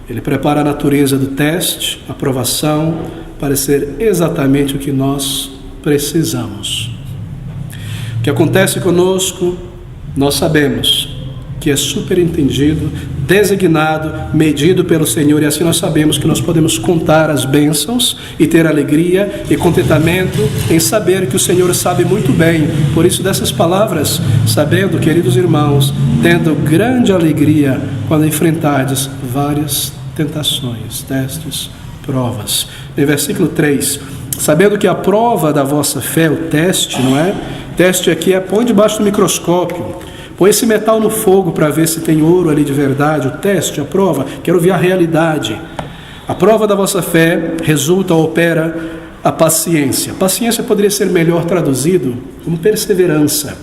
S1: Ele prepara a natureza do teste, a provação, para ser exatamente o que nós precisamos. O que acontece conosco, nós sabemos que é superentendido, designado, medido pelo Senhor, e assim nós sabemos que nós podemos contar as bênçãos e ter alegria e contentamento em saber que o Senhor sabe muito bem. Por isso, dessas palavras, sabendo, queridos irmãos, tendo grande alegria quando enfrentardes várias tentações, testes, provas. Em versículo 3, sabendo que a prova da vossa fé, o teste, não é? Teste aqui é põe debaixo do microscópio, põe esse metal no fogo para ver se tem ouro ali de verdade. O teste, a prova, quero ver a realidade. A prova da vossa fé resulta ou opera a paciência. Paciência poderia ser melhor traduzido como perseverança,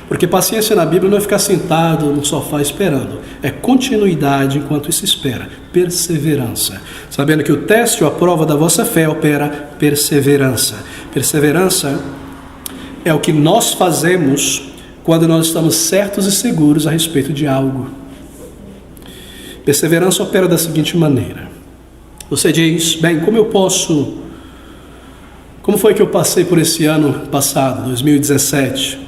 S1: porque paciência na Bíblia não é ficar sentado no sofá esperando, é continuidade enquanto se espera, perseverança. Sabendo que o teste ou a prova da vossa fé opera perseverança. Perseverança é o que nós fazemos quando nós estamos certos e seguros a respeito de algo. Perseverança opera da seguinte maneira. Você diz, bem, como foi que eu passei por esse ano passado, 2017?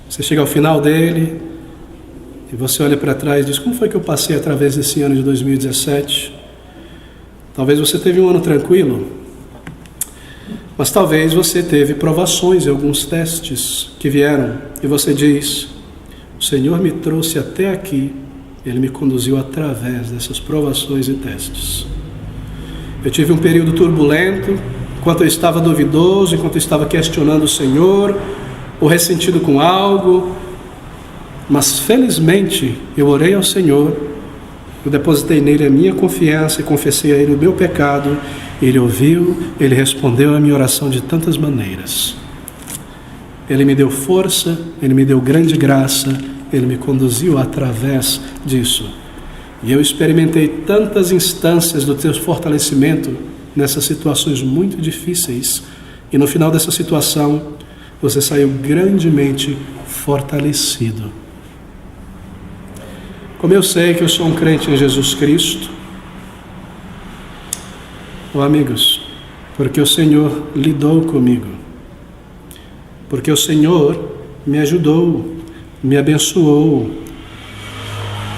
S1: Você chega ao final dele e você olha para trás e diz, como foi que eu passei através desse ano de 2017? Talvez você teve um ano tranquilo, mas talvez você teve provações e alguns testes que vieram, e você diz, o Senhor me trouxe até aqui, Ele me conduziu através dessas provações e testes. Eu tive um período turbulento, enquanto eu estava duvidoso, enquanto eu estava questionando o Senhor, ou ressentido com algo, mas felizmente eu orei ao Senhor, eu depositei nele a minha confiança e confessei a Ele o meu pecado. Ele ouviu, Ele respondeu a minha oração de tantas maneiras. Ele me deu força, Ele me deu grande graça, Ele me conduziu através disso. E eu experimentei tantas instâncias do teu fortalecimento nessas situações muito difíceis. E no final dessa situação, você saiu grandemente fortalecido. Como eu sei que eu sou um crente em Jesus Cristo, amigos, porque o Senhor lidou comigo, porque o Senhor me ajudou, me abençoou,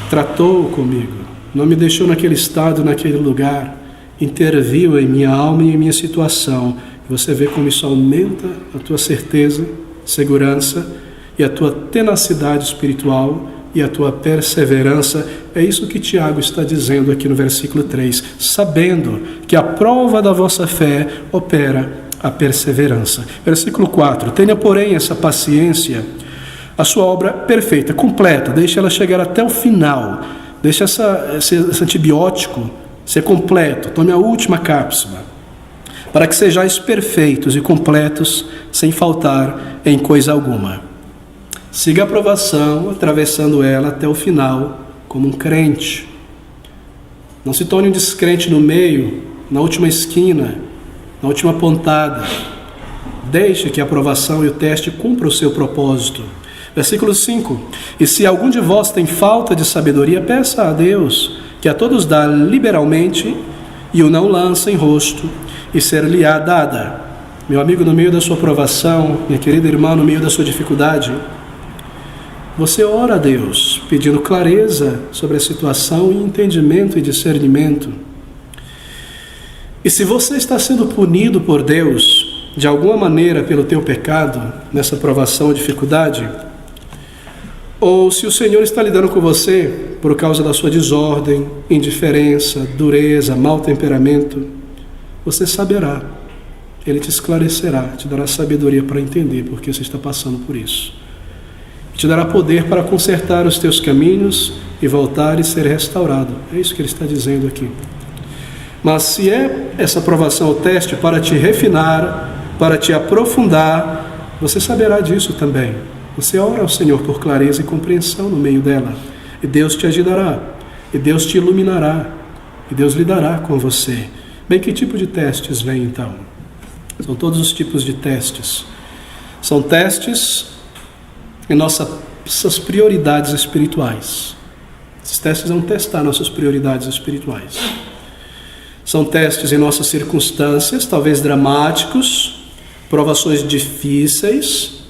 S1: tratou comigo, não me deixou naquele estado, naquele lugar, interviu em minha alma e em minha situação. Você vê como isso aumenta a tua certeza, segurança e a tua tenacidade espiritual e a tua perseverança. É isso que Tiago está dizendo aqui no versículo 3, sabendo que a prova da vossa fé opera a perseverança. Versículo 4, tenha porém essa paciência, a sua obra perfeita, completa, deixe ela chegar até o final, deixe esse antibiótico ser completo, tome a última cápsula, para que sejais perfeitos e completos, sem faltar em coisa alguma. Siga a provação, atravessando ela até o final, como um crente. Não se torne um descrente no meio, na última esquina, na última pontada. Deixe que a provação e o teste cumpram o seu propósito. Versículo 5. E se algum de vós tem falta de sabedoria, peça a Deus, que a todos dá liberalmente, e o não lança em rosto, e ser-lhe-á dada. Meu amigo, no meio da sua provação, minha querida irmã, no meio da sua dificuldade, você ora a Deus, pedindo clareza sobre a situação e entendimento e discernimento. E se você está sendo punido por Deus, de alguma maneira pelo teu pecado, nessa provação ou dificuldade, ou se o Senhor está lidando com você por causa da sua desordem, indiferença, dureza, mau temperamento, você saberá, Ele te esclarecerá, te dará sabedoria para entender por que você está passando por isso. Te dará poder para consertar os teus caminhos e voltar e ser restaurado. É isso que Ele está dizendo aqui. Mas se é essa provação ou teste para te refinar, para te aprofundar, você saberá disso também. Você ora ao Senhor por clareza e compreensão no meio dela, e Deus te ajudará, e Deus te iluminará, e Deus lidará com você. Bem, que tipo de testes vem então? São todos os tipos de testes. São testes em nossas prioridades espirituais. Esses testes vão testar nossas prioridades espirituais. São testes em nossas circunstâncias, talvez dramáticos, provações difíceis,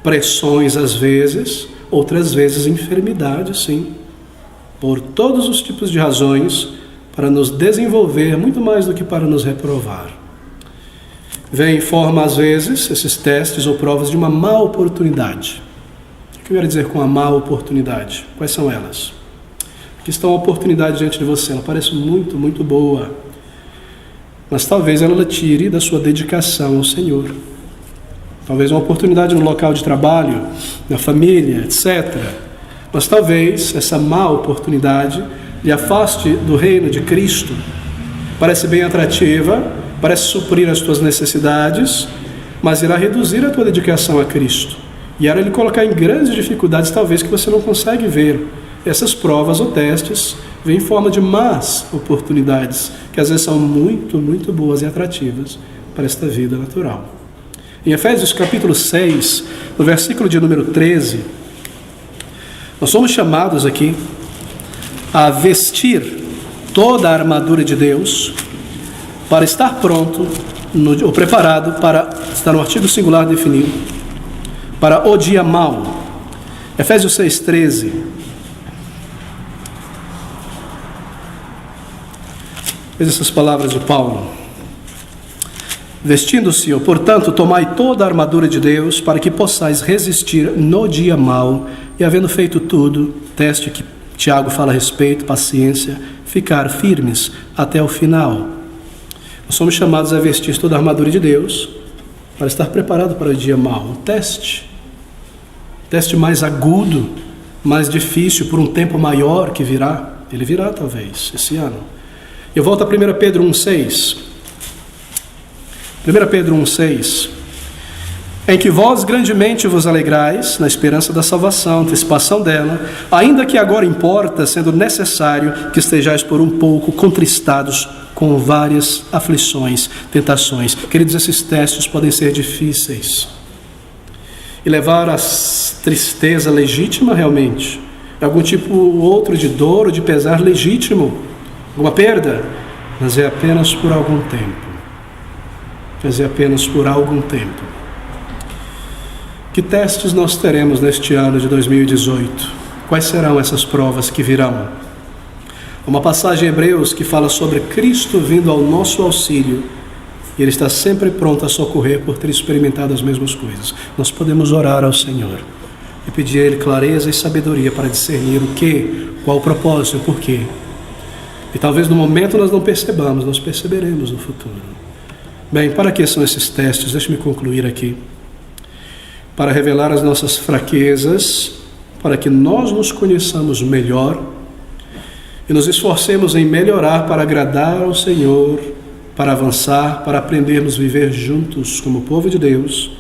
S1: pressões às vezes, outras vezes enfermidades, sim. Por todos os tipos de razões, para nos desenvolver muito mais do que para nos reprovar. Vem em forma, às vezes, esses testes ou provas de uma má oportunidade. O que eu quero dizer com a má oportunidade? Quais são elas? Aqui está uma oportunidade diante de você, ela parece muito, muito boa, mas talvez ela tire da sua dedicação ao Senhor. Talvez uma oportunidade no local de trabalho, na família, etc. Mas talvez essa má oportunidade lhe afaste do reino de Cristo. Parece bem atrativa, parece suprir as tuas necessidades, mas irá reduzir a tua dedicação a Cristo. E irá lhe colocar em grandes dificuldades, talvez, que você não consegue ver. Essas provas ou testes vêm em forma de más oportunidades, que às vezes são muito, muito boas e atrativas para esta vida natural. Em Efésios capítulo 6, no versículo de número 13, nós somos chamados aqui a vestir toda a armadura de Deus para estar pronto, ou preparado para, está no artigo singular definido, para o dia mau. Efésios 6,13. Veja essas palavras de Paulo. Vestindo-se, portanto, tomai toda a armadura de Deus, para que possais resistir no dia mau, e havendo feito tudo, teste que Tiago fala a respeito, paciência, ficar firmes até o final. Nós somos chamados a vestir toda a armadura de Deus, para estar preparado para o dia mau. Um teste mais agudo, mais difícil, por um tempo maior que virá. Ele virá, talvez, esse ano. Eu volto a 1 Pedro 1,6. 1 Pedro 1,6. Em que vós grandemente vos alegrais na esperança da salvação, antecipação dela, ainda que agora importa, sendo necessário, que estejais por um pouco contristados com várias aflições, tentações. Queridos, esses testes podem ser difíceis e levar a tristeza legítima realmente, algum tipo outro de dor ou de pesar legítimo, alguma perda, mas é apenas por algum tempo. Que testes nós teremos neste ano de 2018? Quais serão essas provas que virão? Uma passagem em Hebreus que fala sobre Cristo vindo ao nosso auxílio, e Ele está sempre pronto a socorrer por ter experimentado as mesmas coisas. Nós podemos orar ao Senhor e pedir a Ele clareza e sabedoria para discernir o que, qual o propósito, o porquê. E talvez no momento nós não percebamos, nós perceberemos no futuro. Bem, para que são esses testes? Deixe-me concluir aqui. Para revelar as nossas fraquezas, para que nós nos conheçamos melhor e nos esforcemos em melhorar para agradar ao Senhor, para avançar, para aprendermos a viver juntos como povo de Deus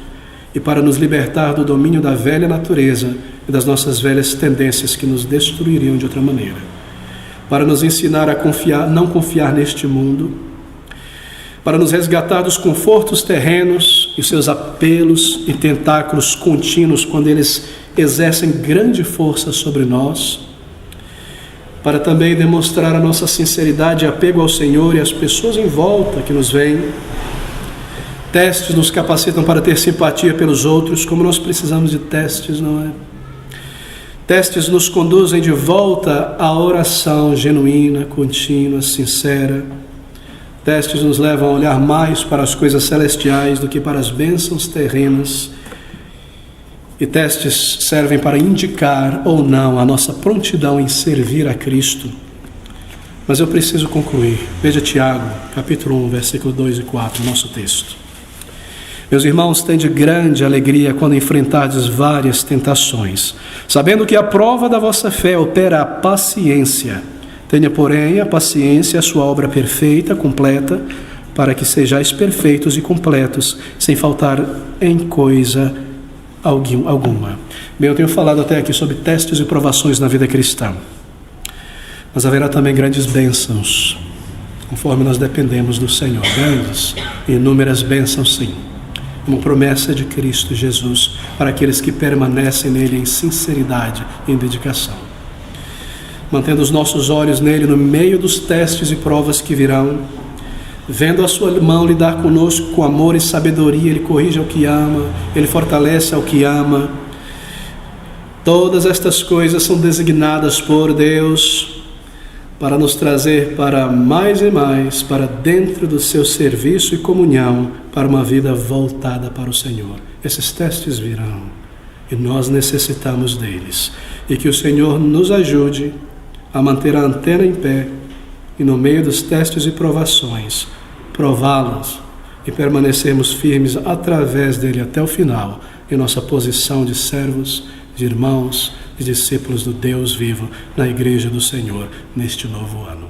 S1: e para nos libertar do domínio da velha natureza e das nossas velhas tendências que nos destruiriam de outra maneira. Para nos ensinar a confiar, não confiar neste mundo, para nos resgatar dos confortos terrenos e seus apelos e tentáculos contínuos quando eles exercem grande força sobre nós, para também demonstrar a nossa sinceridade e apego ao Senhor e às pessoas em volta que nos veem. Testes nos capacitam para ter simpatia pelos outros, como nós precisamos de testes, não é? Testes nos conduzem de volta à oração genuína, contínua, sincera. Testes nos levam a olhar mais para as coisas celestiais do que para as bênçãos terrenas. E testes servem para indicar ou não a nossa prontidão em servir a Cristo. Mas eu preciso concluir. Veja Tiago, capítulo 1, versículo 2 e 4, nosso texto. Meus irmãos, tende grande alegria quando enfrentardes várias tentações, sabendo que a prova da vossa fé opera a paciência. Tenha, porém, a paciência a sua obra perfeita, completa, para que sejais perfeitos e completos, sem faltar em coisa alguma. Bem, eu tenho falado até aqui sobre testes e provações na vida cristã, mas haverá também grandes bênçãos, conforme nós dependemos do Senhor. Grandes e inúmeras bênçãos, sim. Uma promessa de Cristo Jesus para aqueles que permanecem nele em sinceridade e em dedicação. Mantendo os nossos olhos nele no meio dos testes e provas que virão, vendo a sua mão lidar conosco com amor e sabedoria, ele corrige ao que ama, ele fortalece ao que ama. Todas estas coisas são designadas por Deus para nos trazer para mais e mais, para dentro do seu serviço e comunhão, para uma vida voltada para o Senhor. Esses testes virão e nós necessitamos deles. E que o Senhor nos ajude a manter a antena em pé e no meio dos testes e provações, prová-los e permanecermos firmes através dele até o final, em nossa posição de servos, de irmãos e discípulos do Deus vivo na Igreja do Senhor neste novo ano.